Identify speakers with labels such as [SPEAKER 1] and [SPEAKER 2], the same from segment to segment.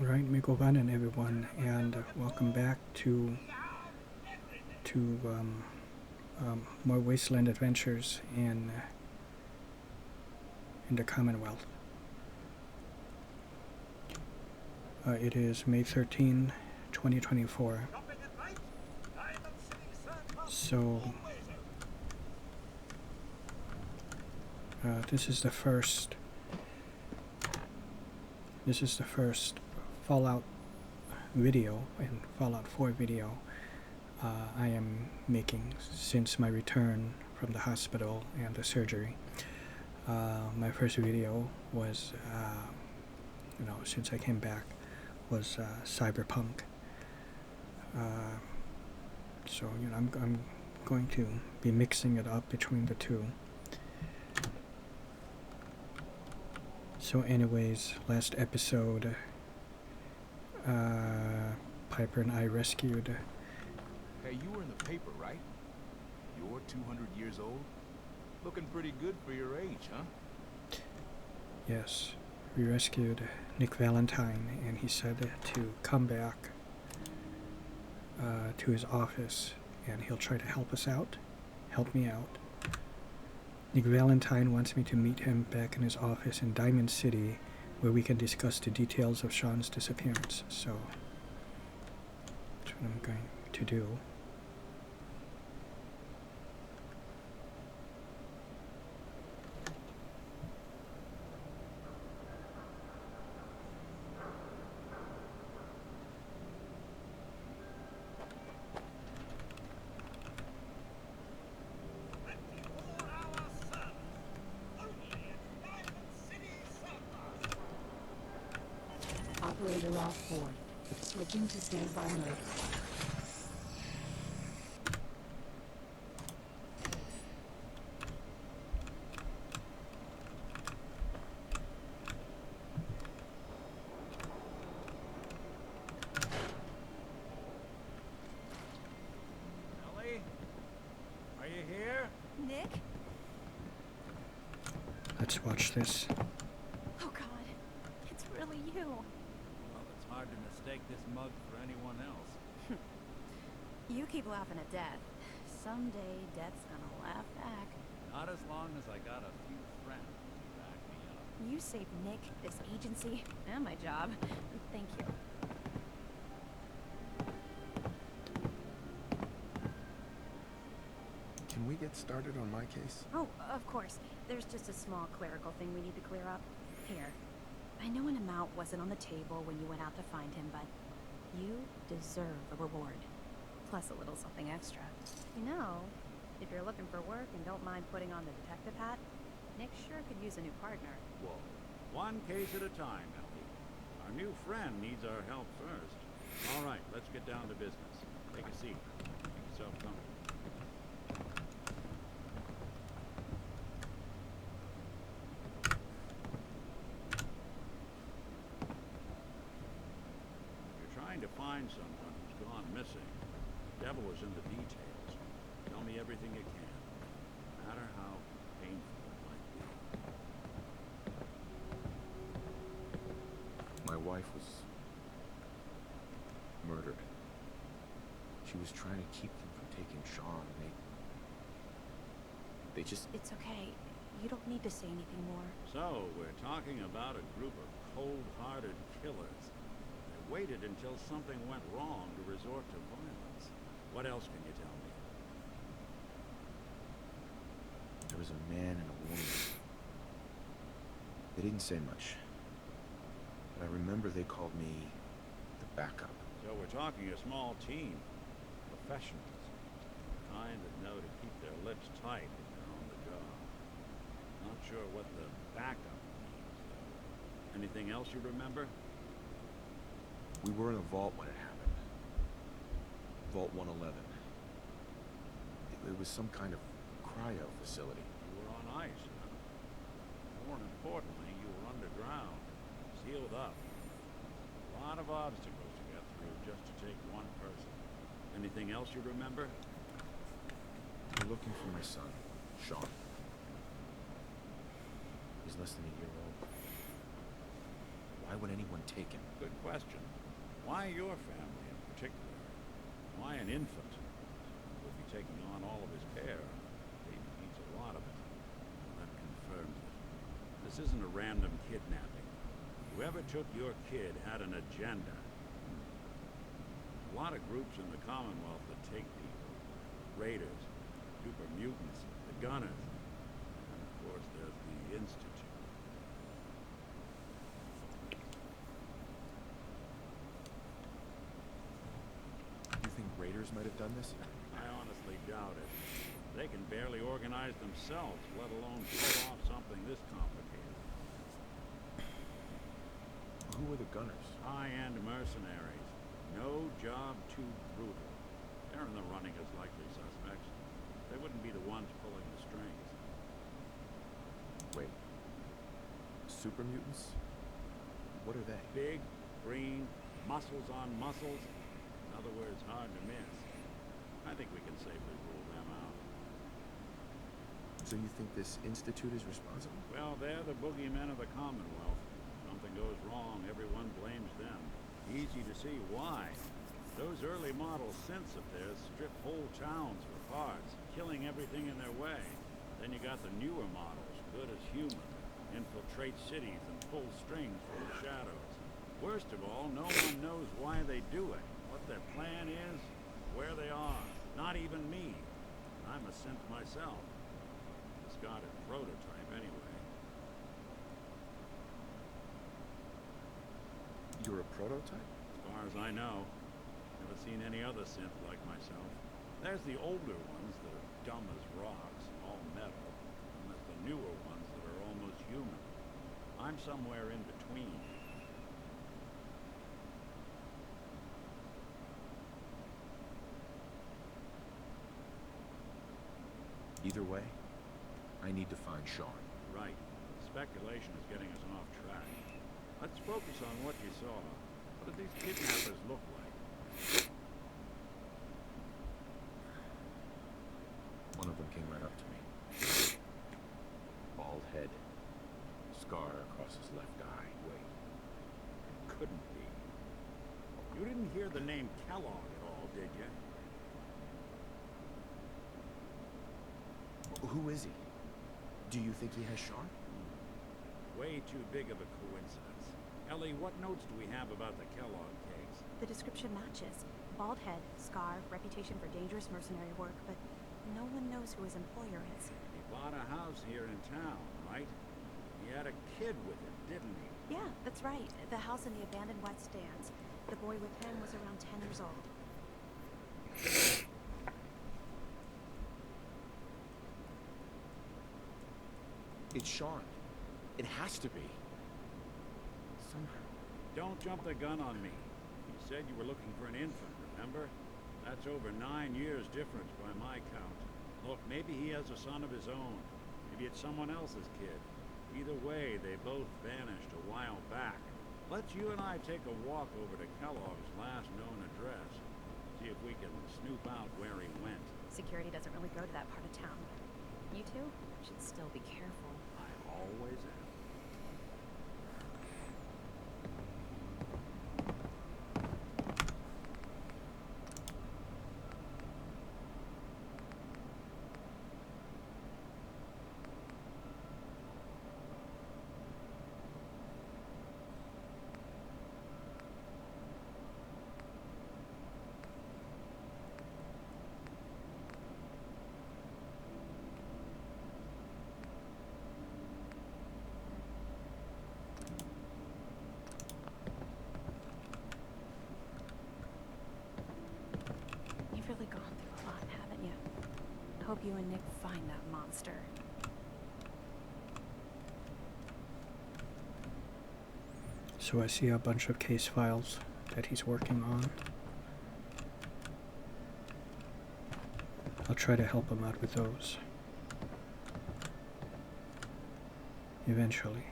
[SPEAKER 1] Right, Mikovanen everyone, and welcome back to more Wasteland Adventures in the Commonwealth. It is May 13, 2024. So this is the first Fallout video and Fallout 4 video I am making since my return from the hospital and the surgery. My first video was, since I came back, was Cyberpunk. So I'm going to be mixing it up between the two. So anyways, last episode, Piper and I rescued...
[SPEAKER 2] Hey, you were in the paper, right? You're 200 years old? Looking pretty good for your age, huh?
[SPEAKER 1] Yes, we rescued Nick Valentine, and he said to come back to his office, and he'll try to help me out. Nick Valentine wants me to meet him back in his office in Diamond City, where we can discuss the details of Sean's disappearance. So that's what I'm going to do.
[SPEAKER 3] Operator off board. Switching to standby mode.
[SPEAKER 2] Ellie? Are you here?
[SPEAKER 4] Nick?
[SPEAKER 1] Let's watch this.
[SPEAKER 4] Oh God, it's really you.
[SPEAKER 2] Well, it's hard to mistake this mug for anyone else.
[SPEAKER 4] You keep laughing at death. Someday Death's gonna laugh back.
[SPEAKER 2] Not as long as I got a few friends to back me up.
[SPEAKER 4] You saved Nick, this agency, and my job. Thank you.
[SPEAKER 5] Can we get started on my case?
[SPEAKER 4] Oh, of course. There's just a small clerical thing we need to clear up. Here. I know an amount wasn't on the table when you went out to find him, but you deserve a reward. Plus a little something extra. You know, if you're looking for work and don't mind putting on the detective hat, Nick sure could use a new partner.
[SPEAKER 6] Whoa. One case at a time, Ellie. Our new friend needs our help first. All right, let's get down to business. Take a seat. Make yourself comfortable. You're trying to find someone who's gone missing. The devil is in the details. Tell me everything you can, no matter how painful it might be.
[SPEAKER 5] My wife was murdered. She was trying to keep them from taking Sean, and they just...
[SPEAKER 4] It's okay. You don't need to say anything more.
[SPEAKER 6] So, we're talking about a group of cold-hearted killers. They waited until something went wrong to resort to violence. What else can you tell me?
[SPEAKER 5] There was a man and a woman. They didn't say much. But I remember they called me the backup.
[SPEAKER 6] So we're talking a small team. Professionals. Kind that know to keep their lips tight when they're on the job. Not sure what the backup means, though. Anything else you remember?
[SPEAKER 5] We were in a vault when it happened. Vault 111. It was some kind of cryo facility.
[SPEAKER 6] You were on ice, huh? More importantly, you were underground. Sealed up. A lot of obstacles to get through just to take one person. Anything else you remember?
[SPEAKER 5] We're looking for my son, Sean. He's less than a year old. Why would anyone taken.
[SPEAKER 6] Good question. Why your family in particular? Why an infant? Would be taking on all of his care. He needs a lot of it. That confirms it. This isn't a random kidnapping. Whoever took your kid had an agenda. A lot of groups in the Commonwealth that take people. Raiders, super mutants, the Gunners. And of course there's the Institute.
[SPEAKER 5] You think raiders might have done this?
[SPEAKER 6] I honestly doubt it. They can barely organize themselves, let alone pull off something this complicated.
[SPEAKER 5] Who were the Gunners?
[SPEAKER 6] High-end mercenaries. No job too brutal. They're in the running as likely suspects. They wouldn't be the ones pulling the strings.
[SPEAKER 5] Wait. Super mutants? What are they?
[SPEAKER 6] Big, green, muscles on muscles. In other words, hard to miss. I think we can safely rule them out.
[SPEAKER 5] So you think this Institute is responsible?
[SPEAKER 6] Well, they're the boogeymen of the Commonwealth. Something goes wrong, everyone blames them. Easy to see why. Those early model synths of theirs strip whole towns for parts, killing everything in their way. Then you got the newer models, good as human, infiltrate cities and pull strings from the shadows. Worst of all, no one knows why they do it, what their plan is, where they are. Not even me. I'm a synth myself. Discarded prototype anyway.
[SPEAKER 5] You're a prototype?
[SPEAKER 6] As far as I know. Never seen any other synth like myself. There's the older ones that are dumb as rocks, all metal. And there's the newer ones that are almost human. I'm somewhere in between.
[SPEAKER 5] Either way, I need to find Sean.
[SPEAKER 6] Right. Speculation is getting us off track. Let's focus on what you saw. What did these kidnappers look like?
[SPEAKER 5] One of them came right up to me. Bald head. Scar across his left eye.
[SPEAKER 6] Wait. Couldn't be. You didn't hear the name Kellogg at all, did you?
[SPEAKER 5] Who is he? Do you think he has Sean?
[SPEAKER 6] Way too big of a coincidence. Ellie, what notes do we have about the Kellogg case?
[SPEAKER 4] The description matches. Bald head, scar, reputation for dangerous mercenary work, but no one knows who his employer is.
[SPEAKER 6] He bought a house here in town, right? He had a kid with him, didn't he?
[SPEAKER 4] Yeah, that's right. The house in the abandoned West Stands. The boy with him was around 10 years old.
[SPEAKER 5] It's Sean. It has to be. Somehow.
[SPEAKER 6] Don't jump the gun on me. You said you were looking for an infant, remember? That's over 9 years difference by my count. Look, maybe he has a son of his own. Maybe it's someone else's kid. Either way, they both vanished a while back. Let's you and I take a walk over to Kellogg's last known address. See if we can snoop out where he went.
[SPEAKER 4] Security doesn't really go to that part of town. You two should still be careful.
[SPEAKER 6] I always am.
[SPEAKER 4] You've really gone through a lot, haven't you? I hope you and Nick find that monster.
[SPEAKER 1] So I see a bunch of case files that he's working on. I'll try to help him out with those. Eventually.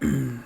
[SPEAKER 2] Hey,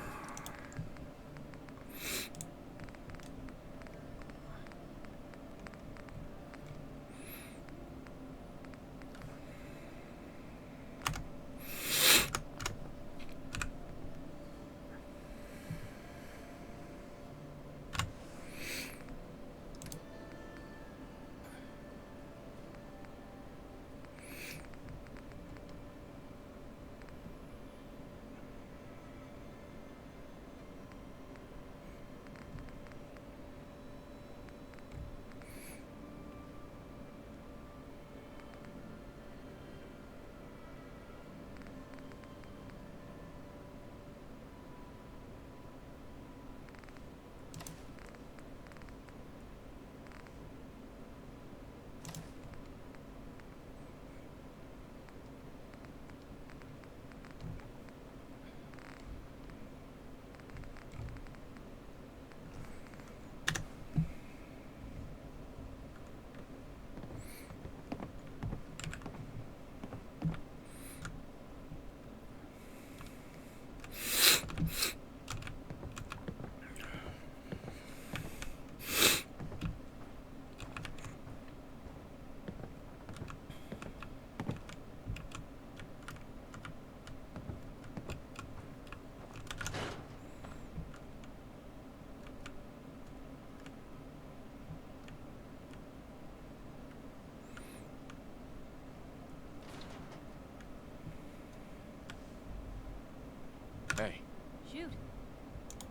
[SPEAKER 4] Shoot.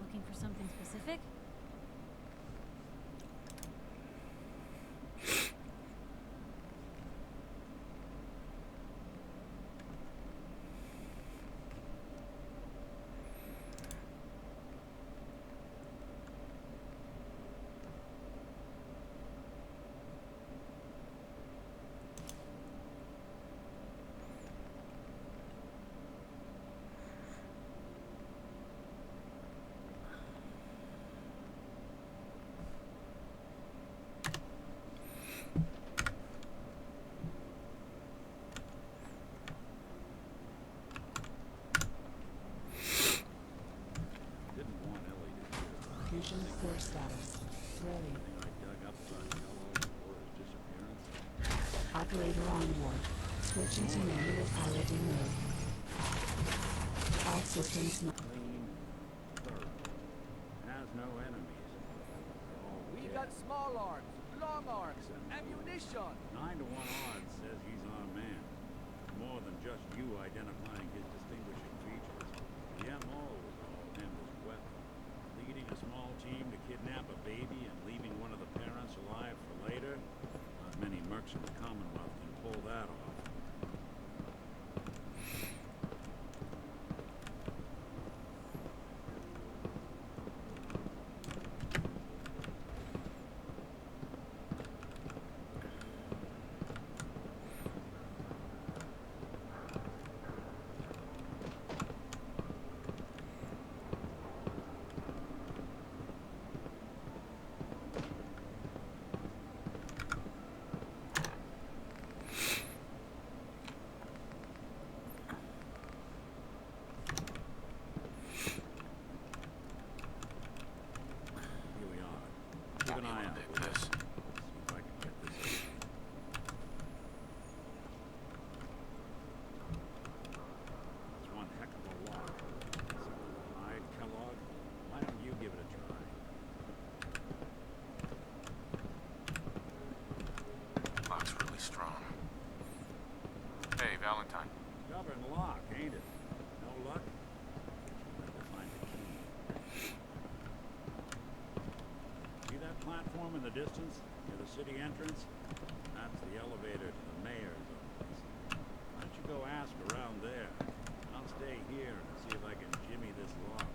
[SPEAKER 4] Looking for something specific?
[SPEAKER 6] Didn't want Ellie to hear
[SPEAKER 3] Fusion core status. Ready.
[SPEAKER 6] everything I dug up about Hello before his disappearance.
[SPEAKER 3] Operator on board. Switching to manual piloting mode. All systems not.
[SPEAKER 6] Clean, thorough. Has no enemies. They're all
[SPEAKER 7] We
[SPEAKER 6] dead.
[SPEAKER 7] got small arms, long arms, ammunition.
[SPEAKER 6] 9 to 1 odds says he's our man. More than just you identifying his distinguishing features. The MO was all him as weapon. Leading a small team to kidnap a baby and leaving one of the parents alive for later. Not many mercs in the Commonwealth can pull that off. Here we are. Keep an eye out, will ya? See if I can get this. It's one heck of a lock. Something to hide, Kellogg? Why don't you give it a try?
[SPEAKER 8] Lock's really strong. Hey, Valentine.
[SPEAKER 6] Stubborn lock, ain't it? No luck? Have to find the key. See that platform in the distance? Near the city entrance? That's the elevator to the mayor's office. Why don't you go ask around there? I'll stay here and see if I can jimmy this lock.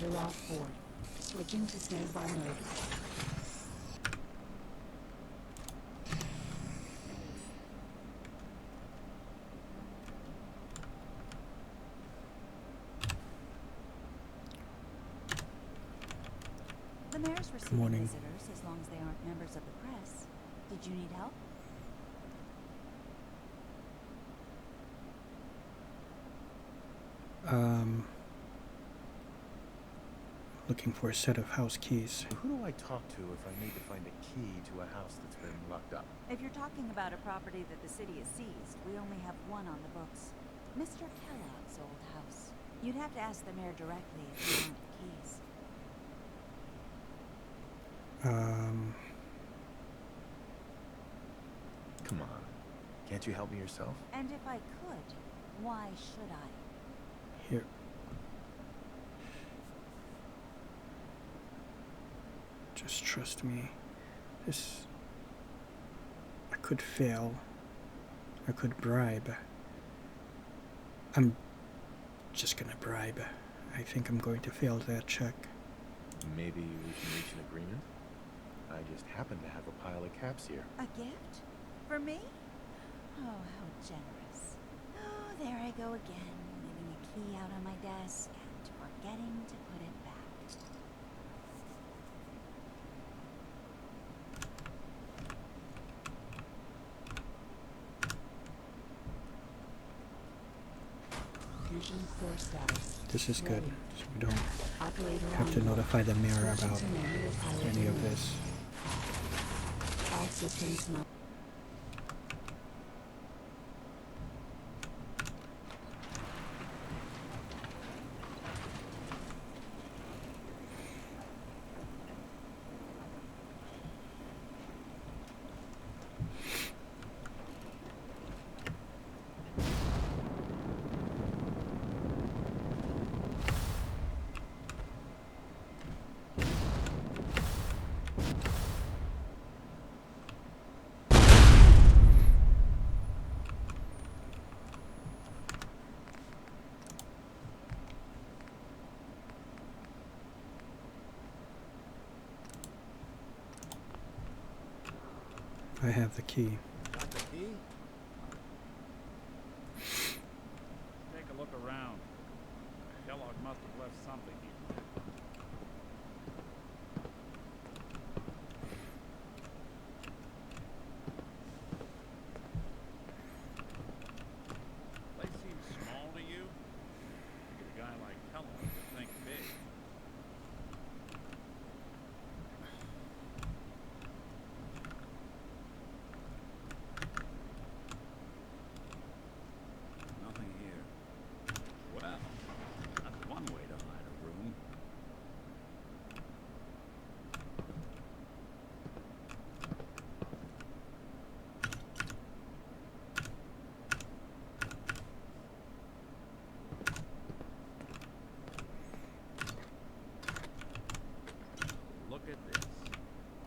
[SPEAKER 3] Escalator off board. Switching to standby mode.
[SPEAKER 4] The mayor's receiving
[SPEAKER 1] morning.
[SPEAKER 4] visitors as long as they aren't members of the press. Did you need help?
[SPEAKER 1] Looking for a set of house keys.
[SPEAKER 5] Who do I talk to if I need to find a key to a house that's been locked up?
[SPEAKER 4] If you're talking about a property that the city has seized, we only have one on the books. Mr. Kellogg's old house. You'd have to ask the mayor directly if you want the keys.
[SPEAKER 5] Come on. Can't you help me yourself?
[SPEAKER 4] And if I could, why should I?
[SPEAKER 1] Here. Just trust me. This... I could fail. I could bribe. I'm just gonna bribe. I think I'm going to fail that check.
[SPEAKER 5] Maybe we can reach an agreement? I just happen to have a pile of caps here.
[SPEAKER 4] A gift? For me? Oh, how generous. Oh, there I go again, leaving a key out on my desk and forgetting to put it back.
[SPEAKER 3] Fusion core status.
[SPEAKER 1] This is good, so we don't
[SPEAKER 3] Operator
[SPEAKER 1] have to
[SPEAKER 3] on board.
[SPEAKER 1] notify the mayor
[SPEAKER 3] Switching
[SPEAKER 1] about
[SPEAKER 3] to manual pilot
[SPEAKER 1] any of
[SPEAKER 3] mode.
[SPEAKER 1] this.
[SPEAKER 3] All systems not.
[SPEAKER 1] I have the key.
[SPEAKER 6] Got the key? Take a look around. Kellogg must have left something here. Place seems small to you? Figured a guy like Kellogg would think big. Nothing here. Well, that's one way to hide a room. Look at this.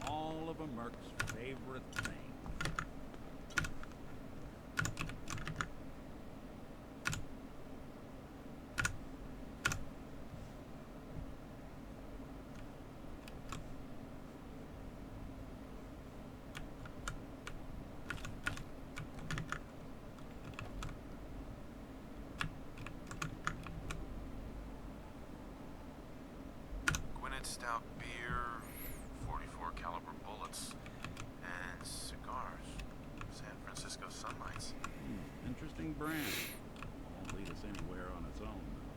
[SPEAKER 6] All of a Merc's favorite thing.
[SPEAKER 8] Gwinnett stout beer, 44 caliber bullets, and cigars. San Francisco Sunlights.
[SPEAKER 6] Interesting brand. Won't lead us anywhere on its own, though.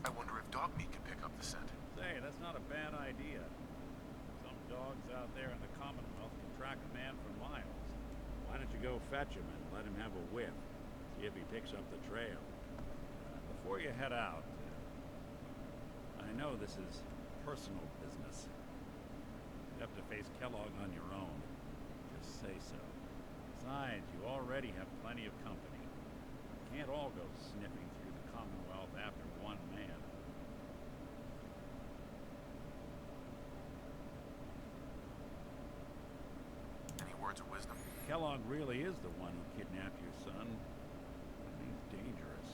[SPEAKER 8] I wonder if dog meat could pick up the scent.
[SPEAKER 6] Say, that's not a bad idea. Some dogs out there in the Commonwealth can track a man for miles. Why don't you go fetch him and let him have a whiff? See if he picks up the trail. Before you head out, I know this is personal business. You have to face Kellogg on your own. Just say so. Besides, you already have plenty of company. You can't all go sniffing through the Commonwealth after one man.
[SPEAKER 8] Any words of wisdom?
[SPEAKER 6] Kellogg really is the one who kidnapped your son, then he's dangerous.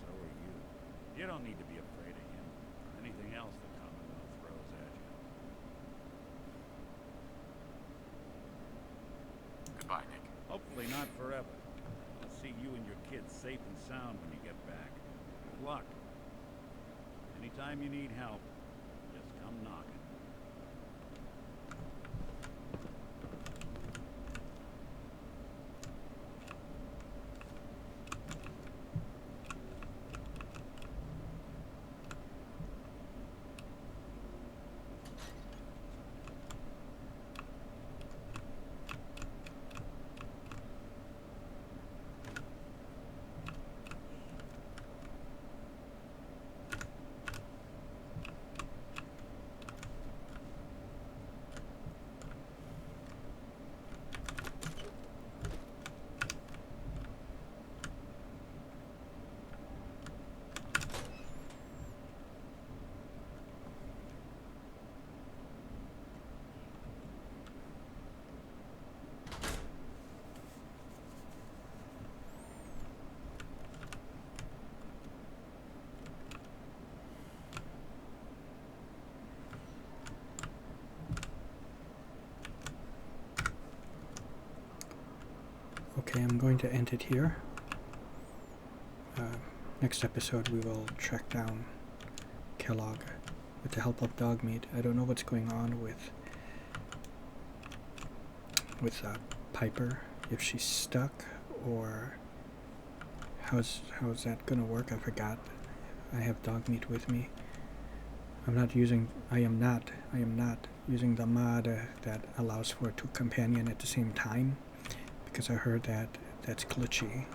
[SPEAKER 6] So are you. You don't need to be afraid of him or anything else the Commonwealth throws at you.
[SPEAKER 8] Goodbye, Nick.
[SPEAKER 6] Hopefully not forever. I'll see you and your kids safe and sound when you get back. Good luck. Anytime you need help, just come knocking.
[SPEAKER 1] Okay, I'm going to end it here. Next episode we will track down Kellogg with the help of Dogmeat. I don't know what's going on with Piper, if she's stuck or how's that gonna work. I forgot. I have Dogmeat with me. I am not using using the mod that allows for two companion at the same time, because I heard that that's glitchy,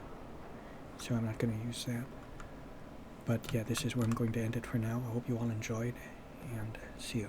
[SPEAKER 1] so I'm not going to use that. But yeah, this is where I'm going to end it for now. I hope you all enjoyed, and see you.